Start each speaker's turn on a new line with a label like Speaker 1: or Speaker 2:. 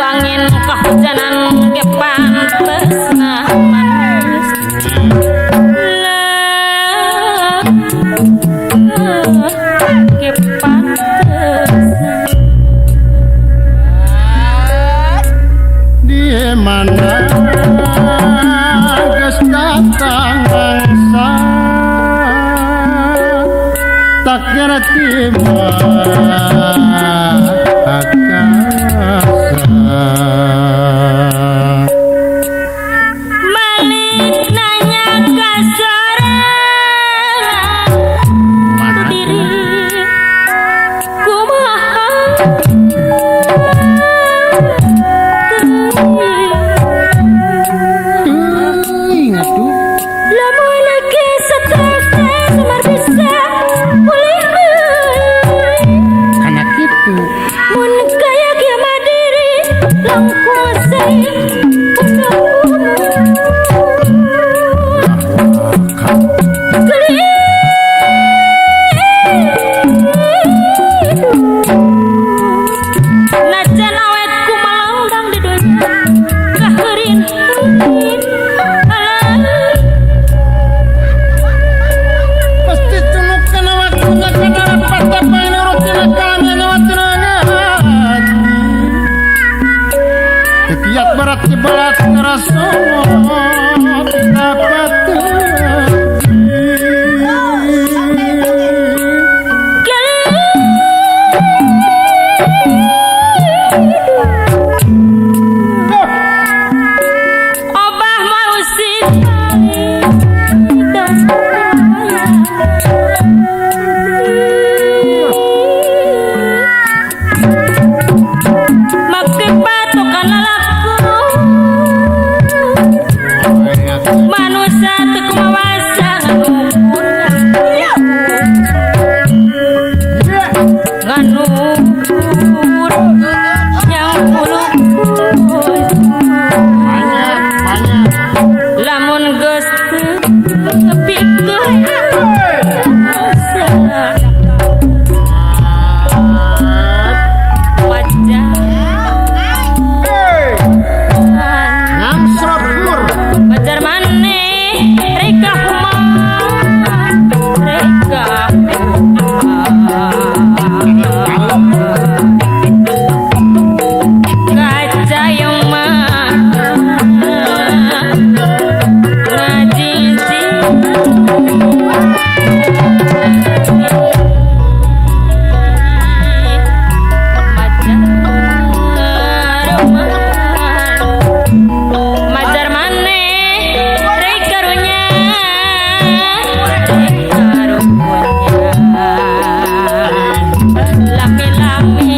Speaker 1: angin kehujanan ke pantesna manis lah ke pantesna
Speaker 2: di mana geus datang angsa tak ngerti
Speaker 1: Malik nanya ke sorangan diri kumaha
Speaker 2: ingat tuh
Speaker 1: lamun lagi stres semar bisa pulih
Speaker 2: anak itu
Speaker 1: mun kaya kieu diri langkung saya najan awetku malangdang di dunia kahurin
Speaker 2: pasti tunuk kana waktunya kadara patapa nurutina kalanya nyawatna setiap berat berat ngerasa dapat
Speaker 1: obah mau sih make patokan lalaku manusia teu kumaha nganur yang puluh lamun geus pikir Bajar maneh reka kumaha reka kaca yang mah ngajiji Majar maneh rek karunya lami-lami